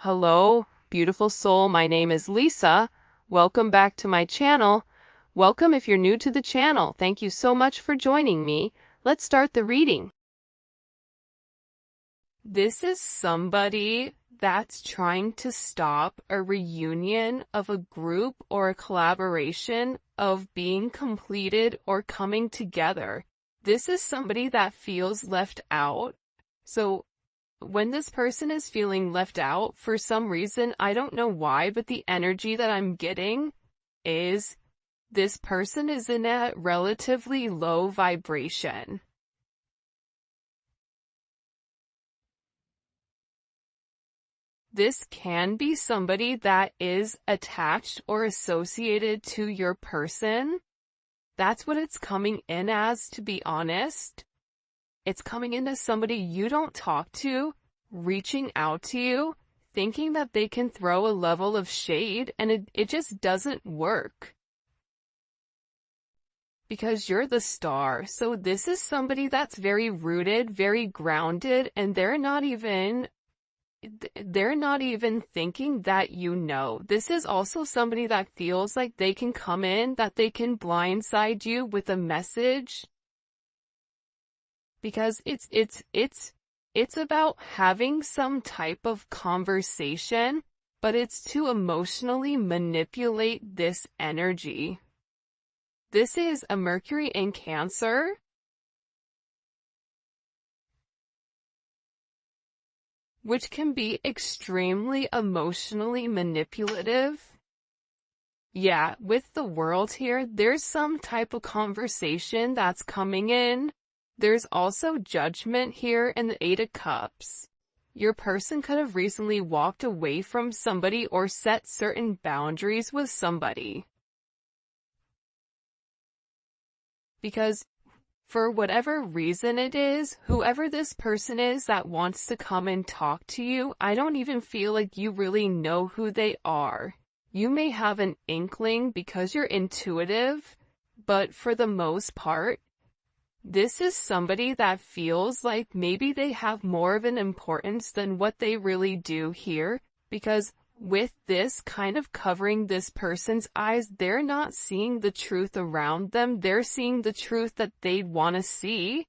Hello, beautiful soul. My name is Lisa. Welcome back to my channel. Welcome if you're new to the channel. Thank you so much for joining me. Let's start the reading. This is somebody that's trying to stop a reunion of a group or a collaboration of being completed or coming together. This is somebody that feels left out. So when this person is feeling left out, for some reason, I don't know why, but the energy that I'm getting is this person is in a relatively low vibration. This can be somebody that is attached or associated to your person. That's what it's coming in as, to be honest. It's coming in as somebody you don't talk to, reaching out to you, thinking that they can throw a level of shade, and it just doesn't work. Because you're the star. So this is somebody that's very rooted, very grounded, and they're not even thinking that you know. This is also somebody that feels like they can come in, that they can blindside you with a message. Because it's about having some type of conversation, but it's to emotionally manipulate this energy. This is a Mercury in Cancer. Which can be extremely emotionally manipulative. Yeah, with the world here, there's some type of conversation that's coming in. There's also judgment here in the Eight of Cups. Your person could have recently walked away from somebody or set certain boundaries with somebody. Because for whatever reason it is, whoever this person is that wants to come and talk to you, I don't even feel like you really know who they are. You may have an inkling because you're intuitive, but for the most part, this is somebody that feels like maybe they have more of an importance than what they really do here, because with this kind of covering this person's eyes, they're not seeing the truth around them. They're seeing the truth that they want to see.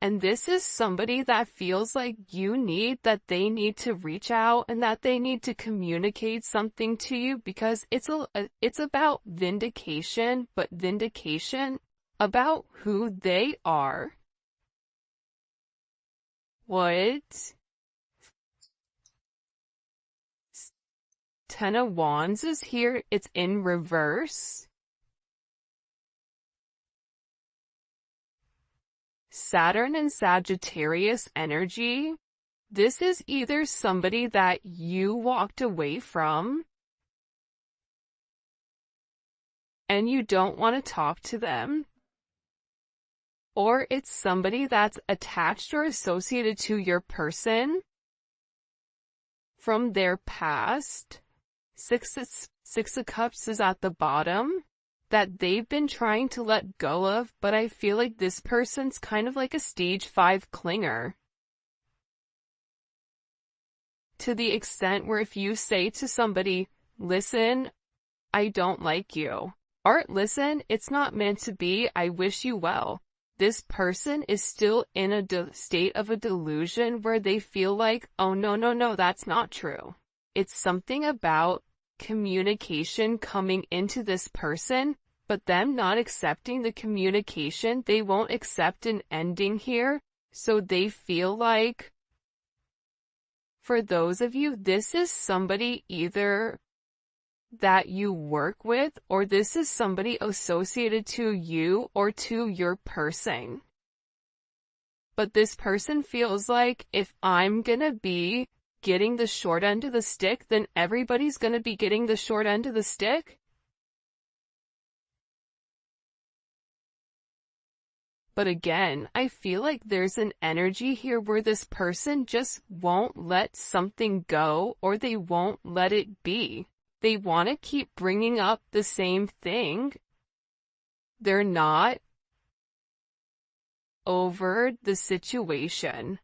And this is somebody that feels like that they need to reach out and that they need to communicate something to you, because it's about vindication, but vindication about who they are. What? Ten of Wands is here. It's in reverse. Saturn and Sagittarius energy. This is either somebody that you walked away from and you don't want to talk to them, or it's somebody that's attached or associated to your person from their past. Six of Cups is at the bottom, that they've been trying to let go of, but I feel like this person's kind of like a stage 5 clinger. To the extent where if you say to somebody, listen, I don't like you, or listen, it's not meant to be, I wish you well, this person is still in a state of a delusion where they feel like, oh no, that's not true. It's something about communication coming into this person, but them not accepting the communication. They won't accept an ending here, so they feel like, for those of you, this is somebody either that you work with, or this is somebody associated to you or to your person. But this person feels like, if I'm gonna be getting the short end of the stick, then everybody's gonna be getting the short end of the stick. But again, I feel like there's an energy here where this person just won't let something go, or they won't let it be. They want to keep bringing up the same thing. They're not over the situation.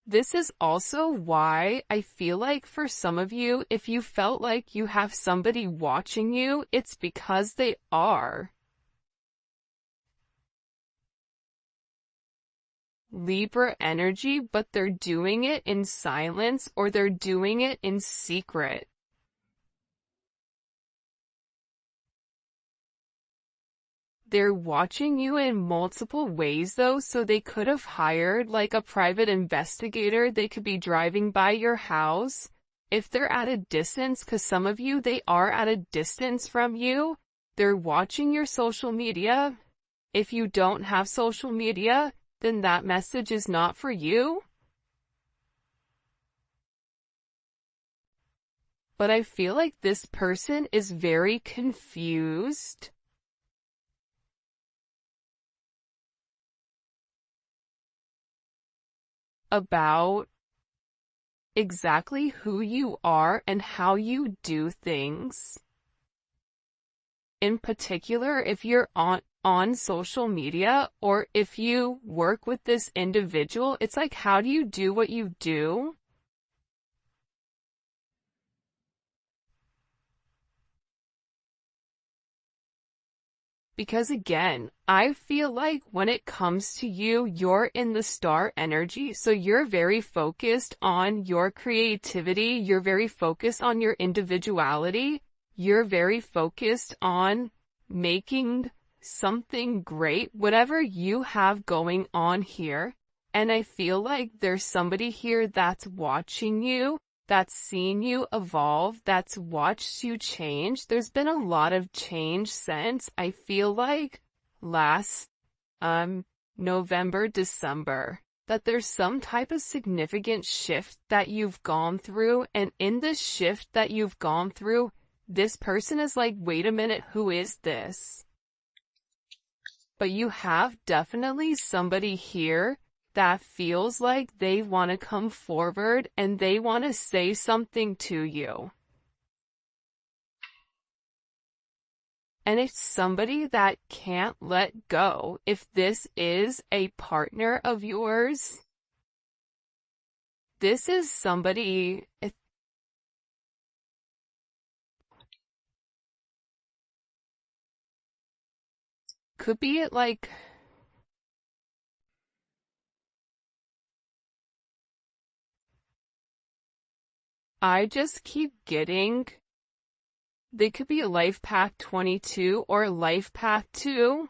This is also why I feel like for some of you, if you felt like you have somebody watching you, it's because they are. Libra energy, but they're doing it in silence or they're doing it in secret. They're watching you in multiple ways though, so they could have hired like a private investigator. They could be driving by your house. If they're at a distance, because some of you, they are at a distance from you, they're watching your social media. If you don't have social media, then that message is not for you. But I feel like this person is very confused about exactly who you are and how you do things. In particular, if you're on social media or if you work with this individual, it's like, how do you do what you do? Because again, I feel like when it comes to you, you're in the star energy, so you're very focused on your creativity, you're very focused on your individuality, you're very focused on making something great, whatever you have going on here. And I feel like there's somebody here that's watching you, that's seen you evolve, that's watched you change. There's been a lot of change since, I feel like, last November, December, that there's some type of significant shift that you've gone through, and in this shift that you've gone through, this person is like, wait a minute, who is this? But you have definitely somebody here that feels like they want to come forward and they want to say something to you. And it's somebody that can't let go. If this is a partner of yours, this is somebody, it could be like, I just keep getting, they could be a life path 22 or life path 2,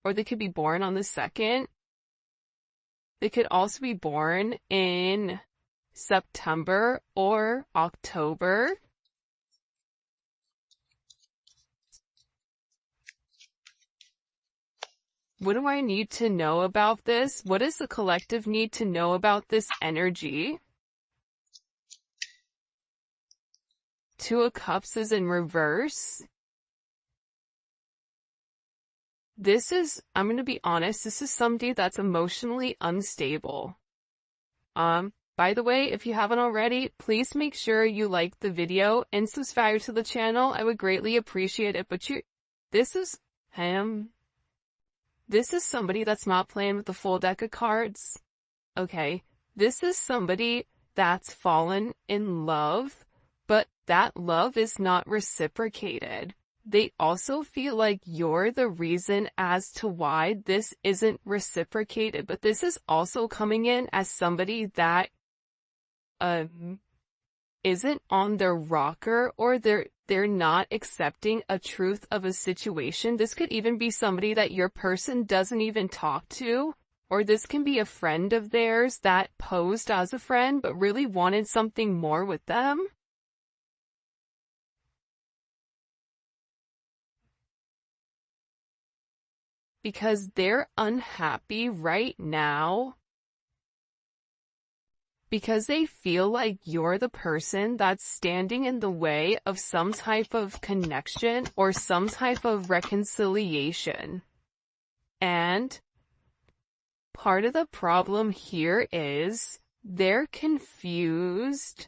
or they could be born on the 2nd. They could also be born in September or October. What do I need to know about this? What does the collective need to know about this energy? Two of Cups is in reverse. This is, I'm going to be honest, this is somebody that's emotionally unstable. By the way, if you haven't already, please make sure you like the video and subscribe to the channel. I would greatly appreciate it. But this is him. This is somebody that's not playing with the full deck of cards. Okay. This is somebody that's fallen in love, but that love is not reciprocated. They also feel like you're the reason as to why this isn't reciprocated, but this is also coming in as somebody that isn't on their rocker, or they're not accepting a truth of a situation. This could even be somebody that your person doesn't even talk to, or this can be a friend of theirs that posed as a friend but really wanted something more with them. Because they're unhappy right now because they feel like you're the person that's standing in the way of some type of connection or some type of reconciliation. And part of the problem here is they're confused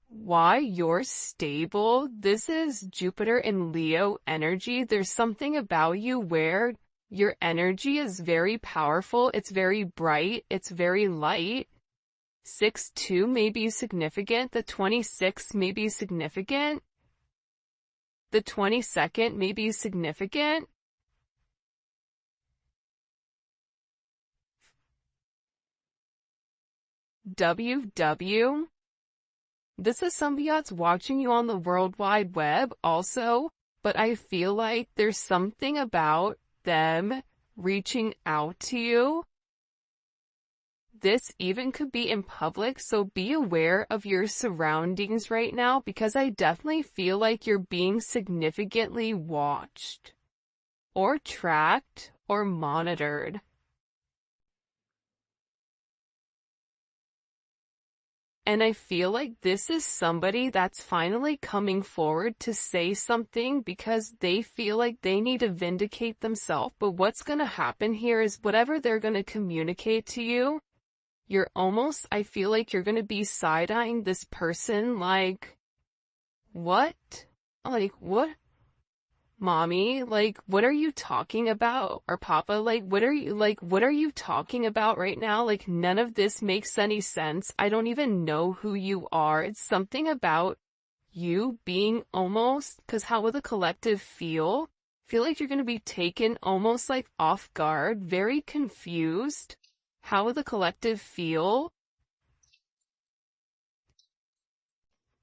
why you're stable. This is Jupiter in Leo energy. There's something about you where Your energy is very powerful, it's very bright, it's very light. 6-2 may be significant, the 26 may be significant, the 22nd may be significant. WW. This is somebody that's watching you on the World Wide Web also, but I feel like there's something about them reaching out to you. This even could be in public, so be aware of your surroundings right now, because I definitely feel like you're being significantly watched, or tracked, or monitored. And I feel like this is somebody that's finally coming forward to say something because they feel like they need to vindicate themselves. But what's going to happen here is whatever they're going to communicate to you, I feel like you're going to be side-eyeing this person like, what? Like, what? Mommy, like, what are you talking about? Or Papa, like, what are you talking about right now? Like, none of this makes any sense. I don't even know who you are. It's something about you being almost, because how will the collective feel? Feel like you're going to be taken almost like off guard, very confused. How will the collective feel?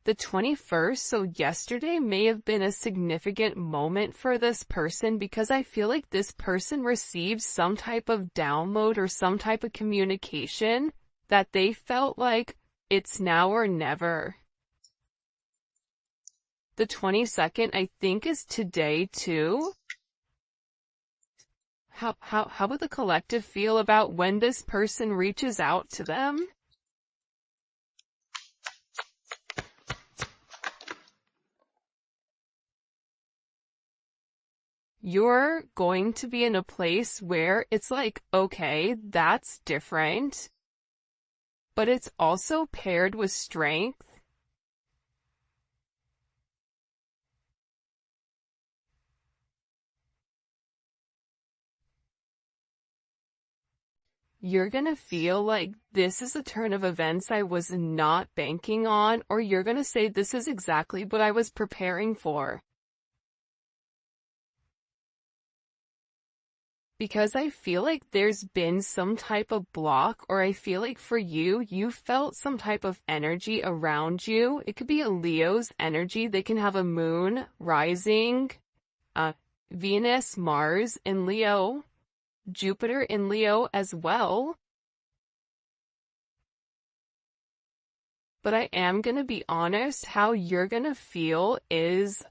The 21st, so yesterday may have been a significant moment for this person because I feel like this person received some type of download or some type of communication that they felt like it's now or never. The 22nd, I think, is today too. How would the collective feel about when this person reaches out to them? You're going to be in a place where it's like, okay, that's different, but it's also paired with strength. You're gonna feel like this is a turn of events I was not banking on, or you're gonna say this is exactly what I was preparing for. Because I feel like there's been some type of block, or I feel like for you, you felt some type of energy around you. It could be a Leo's energy. They can have a moon, rising, Venus, Mars in Leo, Jupiter in Leo as well. But I am going to be honest, how you're going to feel is,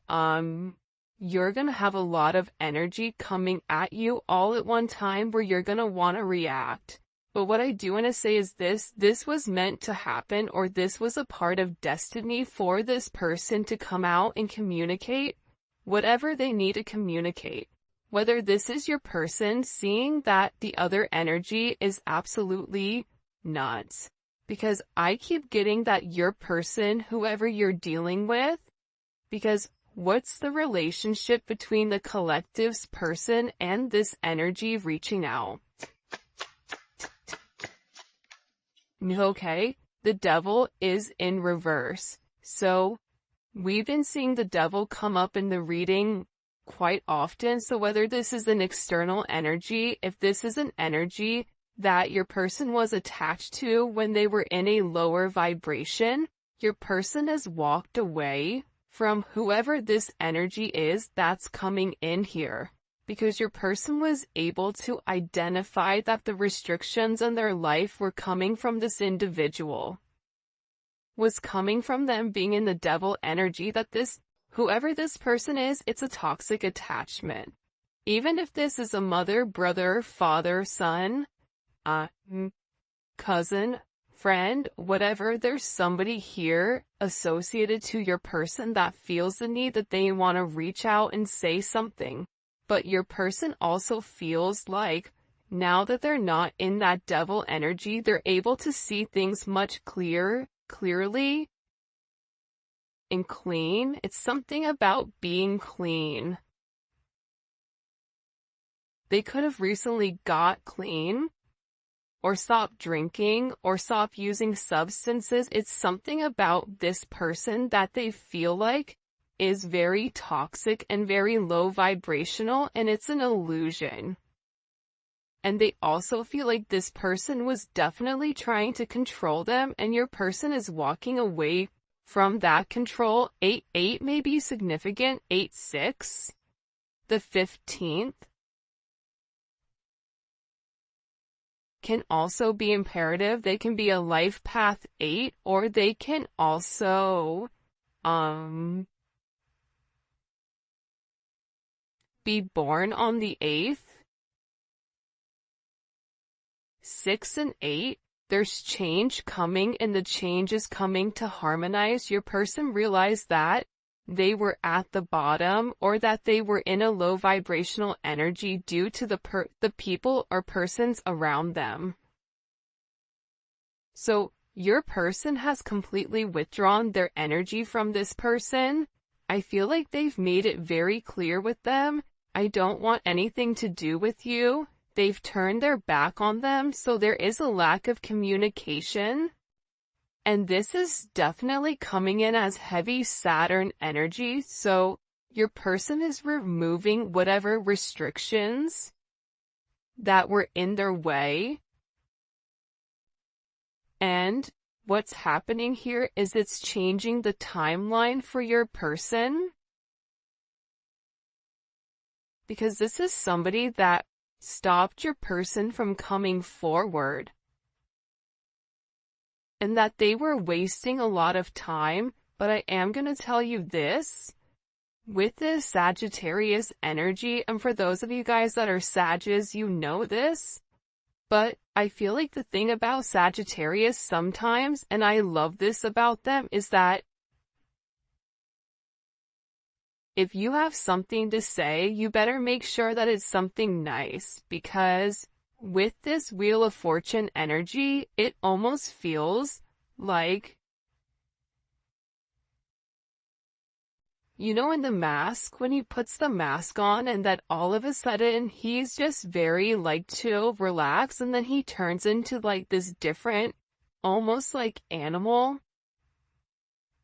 you're going to have a lot of energy coming at you all at one time where you're going to want to react. But what I do want to say is this was meant to happen, or this was a part of destiny for this person to come out and communicate whatever they need to communicate. Whether this is your person seeing that the other energy is absolutely nuts. Because I keep getting that your person, whoever you're dealing with, because what's the relationship between the collective's person and this energy reaching out? Okay, the devil is in reverse. So we've been seeing the devil come up in the reading quite often. So whether this is an external energy, if this is an energy that your person was attached to when they were in a lower vibration, your person has walked away from whoever this energy is that's coming in here, because your person was able to identify that the restrictions in their life were coming from this individual, was coming from them being in the devil energy, that whoever this person is, it's a toxic attachment. Even if this is a mother, brother, father, son, cousin, friend, whatever, there's somebody here associated to your person that feels the need that they want to reach out and say something. But your person also feels like now that they're not in that devil energy, they're able to see things much clearly and clean. It's something about being clean. They could have recently got clean, or stopped drinking, or stopped using substances. It's something about this person that they feel like is very toxic and very low vibrational, and it's an illusion. And they also feel like this person was definitely trying to control them, and your person is walking away from that control. 8-8 may be significant. 8-6, the 15th, can also be imperative. They can be a life path 8, or they can also be born on the 8th. 6 and 8, there's change coming, and the change is coming to harmonize. Your person realized that they were at the bottom, or that they were in a low vibrational energy due to the people or persons around them. So your person has completely withdrawn their energy from this person. I feel like they've made it very clear with them, I don't want anything to do with you. They've turned their back on them, so there is a lack of communication. And this is definitely coming in as heavy Saturn energy, so your person is removing whatever restrictions that were in their way. And what's happening here is it's changing the timeline for your person. Because this is somebody that stopped your person from coming forward. And that they were wasting a lot of time, but I am going to tell you this. With this Sagittarius energy, and for those of you guys that are Sagittarius, you know this, but I feel like the thing about Sagittarius sometimes, and I love this about them, is that if you have something to say, you better make sure that it's something nice, because with this Wheel of Fortune energy, it almost feels like, you know, in The Mask, when he puts the mask on and that all of a sudden he's just very like chill, relaxed, and then he turns into like this different, almost like animal,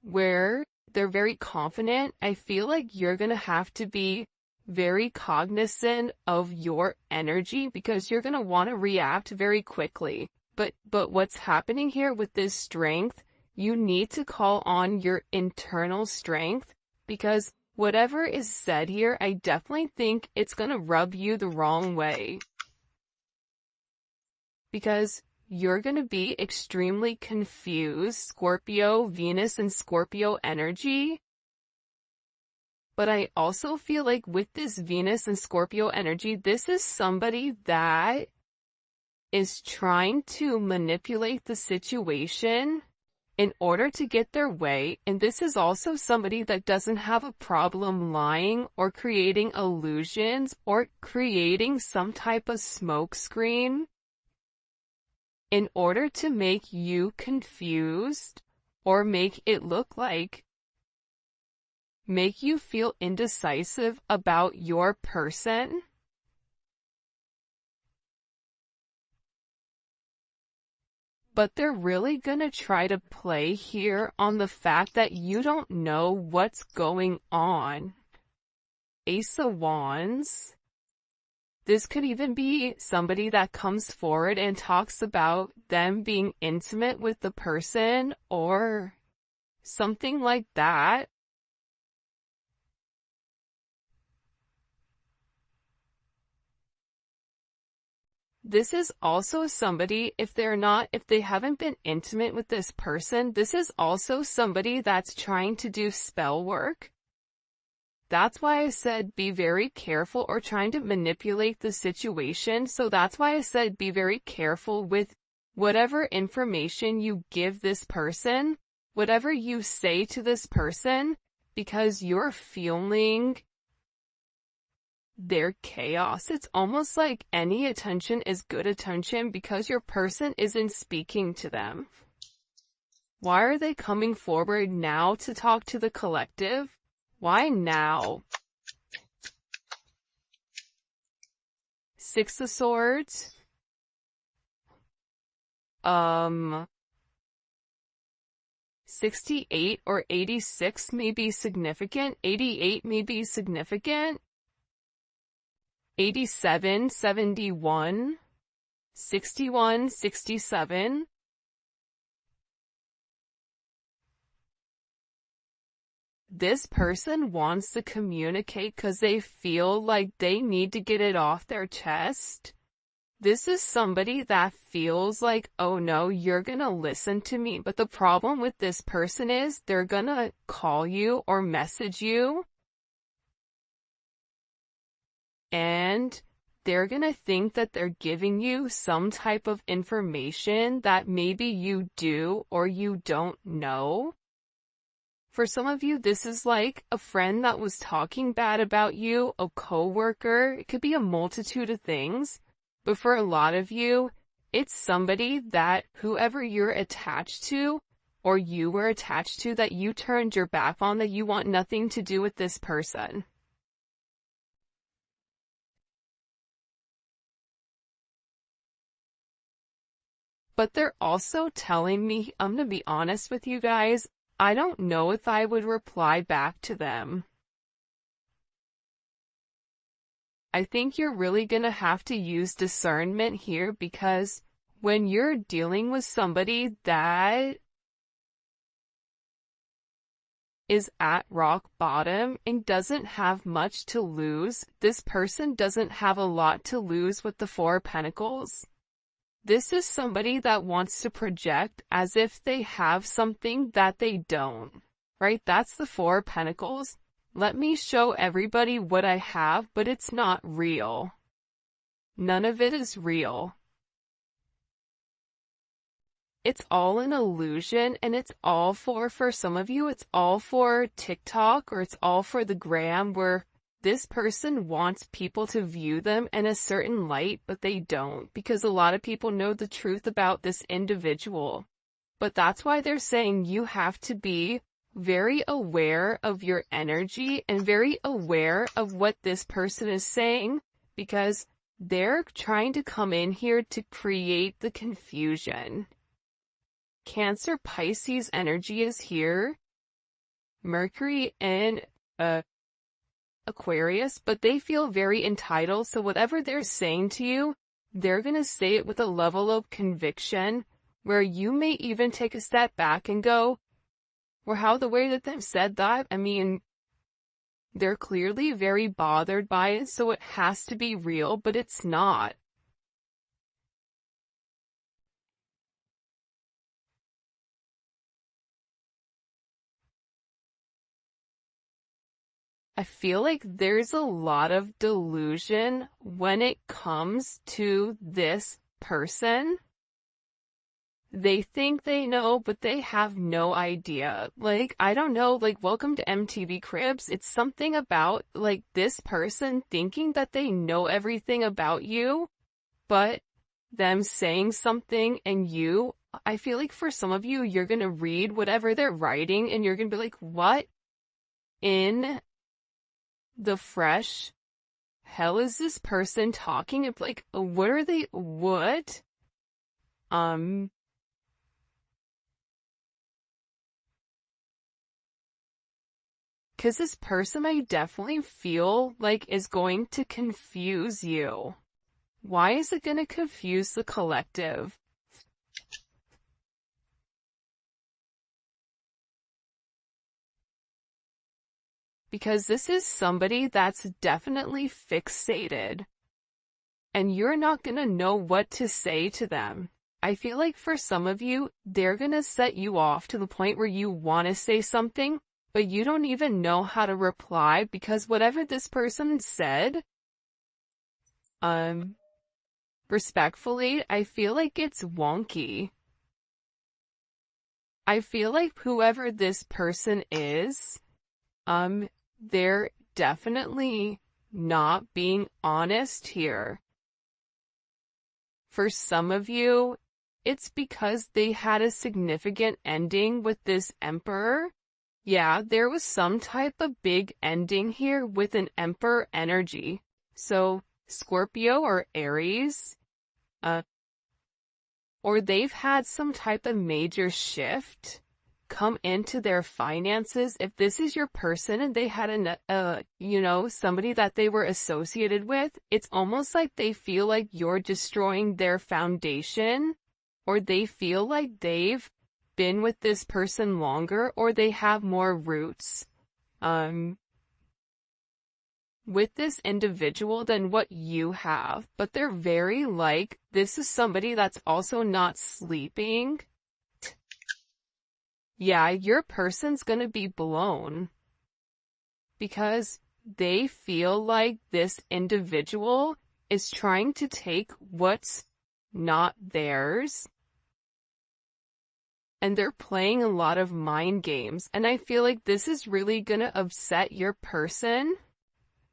where they're very confident. I feel like you're gonna have to be very cognizant of your energy, because you're going to want to react very quickly. But what's happening here with this strength, you need to call on your internal strength, because whatever is said here, I definitely think it's going to rub you the wrong way. Because you're going to be extremely confused, Scorpio, Venus and Scorpio energy. But I also feel like with this Venus and Scorpio energy, this is somebody that is trying to manipulate the situation in order to get their way. And this is also somebody that doesn't have a problem lying or creating illusions or creating some type of smokescreen in order to make you confused or make it look like, make you feel indecisive about your person. But they're really gonna try to play here on the fact that you don't know what's going on. Ace of Wands. This could even be somebody that comes forward and talks about them being intimate with the person or something like that. This is also somebody, if they haven't been intimate with this person, this is also somebody that's trying to do spell work. That's why I said be very careful, or trying to manipulate the situation. So that's why I said be very careful with whatever information you give this person, whatever you say to this person, because you're feeling their chaos. It's almost like any attention is good attention because your person isn't speaking to them. Why are they coming forward now to talk to the collective? Why now? Six of Swords. 68 or 86 may be significant. 88 may be significant. 87, 71, 61, 67. This person wants to communicate because they feel like they need to get it off their chest. This is somebody that feels like, oh no, you're gonna listen to me. But the problem with this person is they're gonna call you or message you, and they're gonna think that they're giving you some type of information that maybe you do or you don't know. For some of you, this is like a friend that was talking bad about you, a coworker. It could be a multitude of things. But for a lot of you, it's somebody that whoever you're attached to or you were attached to that you turned your back on, that you want nothing to do with this person. But they're also telling me, I'm gonna be honest with you guys, I don't know if I would reply back to them. I think you're really gonna have to use discernment here, because when you're dealing with somebody that is at rock bottom and doesn't have much to lose, this person doesn't have a lot to lose with the Four of Pentacles. This is somebody that wants to project as if they have something that they don't, right? That's the Four of Pentacles. Let me show everybody what I have, but it's not real. None of it is real. It's all an illusion, and it's all for some of you, it's all for TikTok, or it's all for the gram, where this person wants people to view them in a certain light, but they don't, because a lot of people know the truth about this individual. But that's why they're saying you have to be very aware of your energy and very aware of what this person is saying, because they're trying to come in here to create the confusion. Cancer, Pisces energy is here. Mercury and Aquarius, but they feel very entitled, so whatever they're saying to you, they're gonna say it with a level of conviction where you may even take a step back and go, well, how the way that they've said that, I mean, they're clearly very bothered by it, so it has to be real, but it's not. I feel like there's a lot of delusion when it comes to this person. They think they know, but they have no idea. Like, I don't know, like, welcome to MTV Cribs. It's something about, like, this person thinking that they know everything about you, but them saying something and you, I feel like for some of you, you're gonna read whatever they're writing and you're gonna be like, what in the fresh hell is this person talking? It's like, what are they, what? Because this person I definitely feel like is going to confuse you. Why is it going to confuse the collective? Because this is somebody that's definitely fixated, and you're not going to know what to say to them. I feel like for some of you, they're going to set you off to the point where you want to say something, but you don't even know how to reply, because whatever this person said, respectfully, I feel like it's wonky. I feel like whoever this person is, they're definitely not being honest here. For some of you, it's because they had a significant ending with this emperor. Yeah, there was some type of big ending here with an emperor energy. So Scorpio or Aries, or they've had some type of major shift come into their finances. If this is your person and they had somebody that they were associated with, it's almost like they feel like you're destroying their foundation, or they feel like they've been with this person longer, or they have more roots with this individual than what you have. But they're very like, this is somebody that's also not sleeping. Yeah, your person's gonna be blown because they feel like this individual is trying to take what's not theirs, and they're playing a lot of mind games. And I feel like this is really gonna upset your person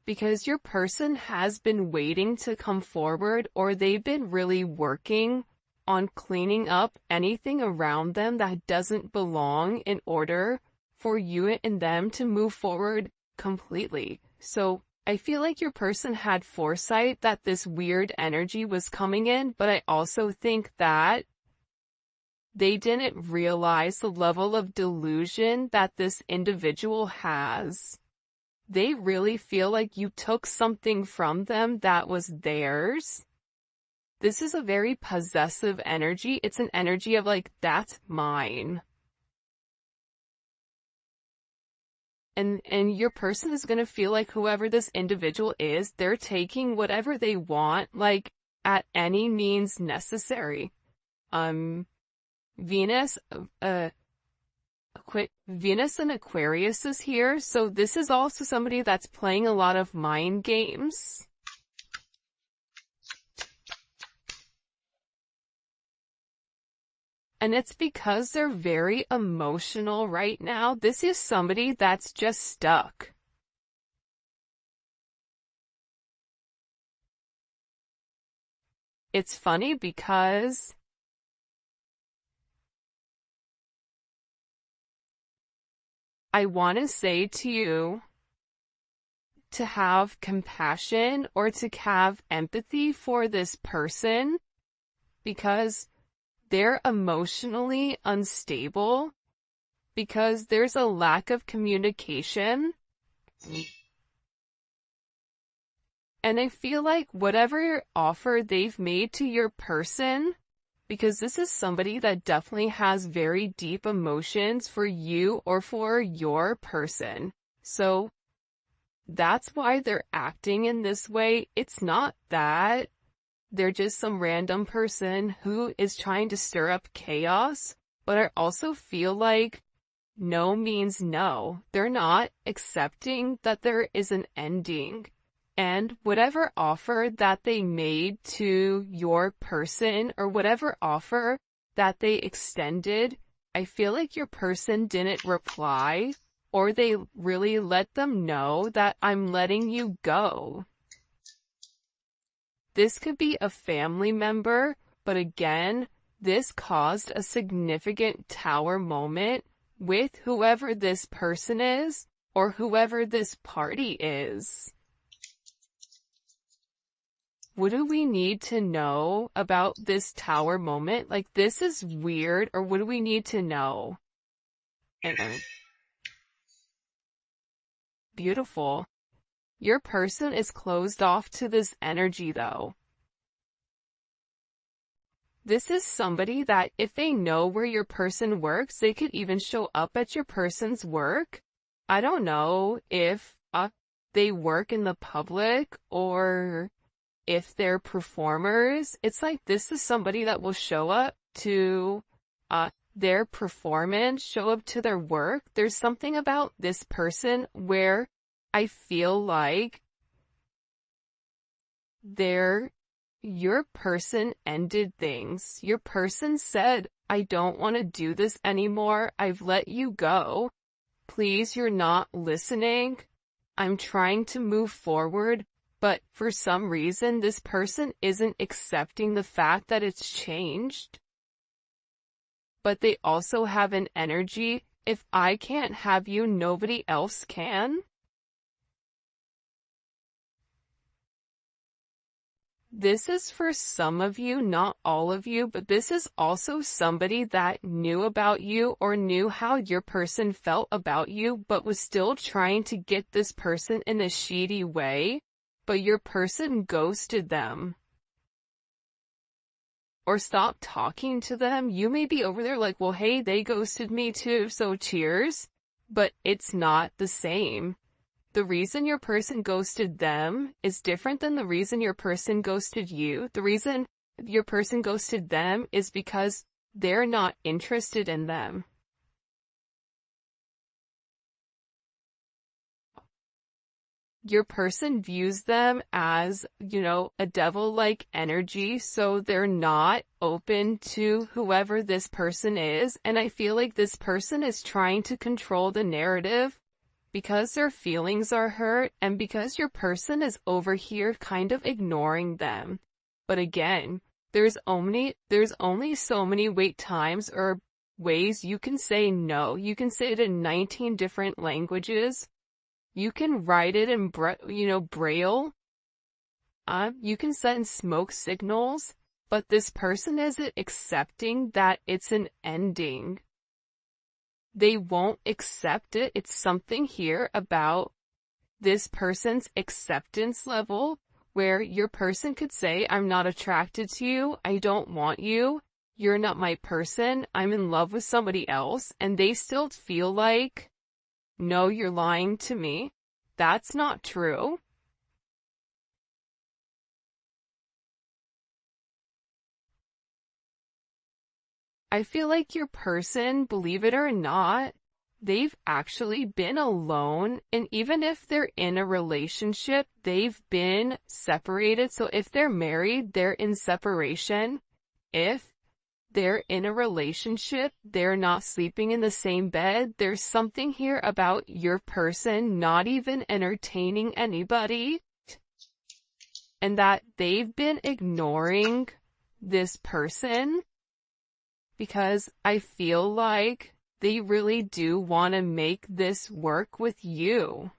because your person has been waiting to come forward, or they've been really working on cleaning up anything around them that doesn't belong in order for you and them to move forward completely. So I feel like your person had foresight that this weird energy was coming in, but I also think that they didn't realize the level of delusion that this individual has. They really feel like you took something from them that was theirs. This is a very possessive energy. It's an energy of like, that's mine. And your person is going to feel like whoever this individual is, they're taking whatever they want, like, at any means necessary. Venus and Aquarius is here, so this is also somebody that's playing a lot of mind games. And it's because they're very emotional right now. This is somebody that's just stuck. It's funny because I want to say to you to have compassion or to have empathy for this person, because they're emotionally unstable, because there's a lack of communication. And I feel like whatever offer they've made to your person, because this is somebody that definitely has very deep emotions for you or for your person. So that's why they're acting in this way. It's not that they're just some random person who is trying to stir up chaos, but I also feel like no means no. They're not accepting that there is an ending. And whatever offer that they made to your person, or whatever offer that they extended, I feel like your person didn't reply, or they really let them know that I'm letting you go. This could be a family member, but again, this caused a significant tower moment with whoever this person is, or whoever this party is. What do we need to know about this tower moment? Like, this is weird, or what do we need to know? Beautiful. Your person is closed off to this energy though. This is somebody that if they know where your person works, they could even show up at your person's work. I don't know if they work in the public or if they're performers. It's like this is somebody that will show up to their performance, show up to their work. There's something about this person where I feel like your person ended things. Your person said, I don't want to do this anymore. I've let you go. Please, you're not listening. I'm trying to move forward, but for some reason, this person isn't accepting the fact that it's changed. But they also have an energy, if I can't have you, nobody else can. This is for some of you, not all of you, but this is also somebody that knew about you or knew how your person felt about you, but was still trying to get this person in a shady way, but your person ghosted them. Or stopped talking to them. You may be over there like, well, hey, they ghosted me too, so cheers. But it's not the same. The reason your person ghosted them is different than the reason your person ghosted you. The reason your person ghosted them is because they're not interested in them. Your person views them as, a devil-like energy, so they're not open to whoever this person is, and I feel like this person is trying to control the narrative because their feelings are hurt and because your person is over here kind of ignoring them. But again, there's only so many wait times or ways you can say no. You can say it in 19 different languages. You can write it in, Braille. You can send smoke signals, but this person isn't accepting that it's an ending. They won't accept it. It's something here about this person's acceptance level where your person could say, I'm not attracted to you. I don't want you. You're not my person. I'm in love with somebody else. And they still feel like, no, you're lying to me. That's not true. I feel like your person, believe it or not, they've actually been alone, and even if they're in a relationship, they've been separated. So if they're married, they're in separation. If they're in a relationship, they're not sleeping in the same bed. There's something here about your person not even entertaining anybody, and that they've been ignoring this person because I feel like they really do want to make this work with you.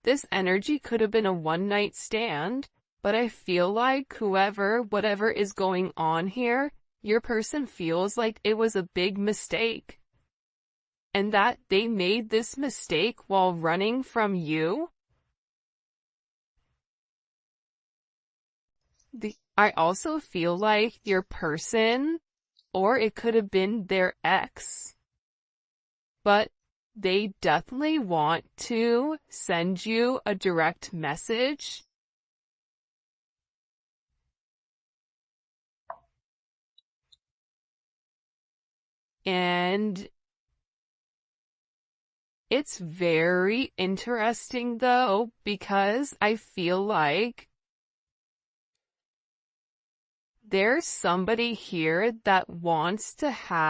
This energy could have been a one-night stand, but I feel like whatever is going on here, your person feels like it was a big mistake. And that they made this mistake while running from you. I also feel like your person, or it could have been their ex, but they definitely want to send you a direct message. And it's very interesting though, because I feel like there's somebody here that wants to have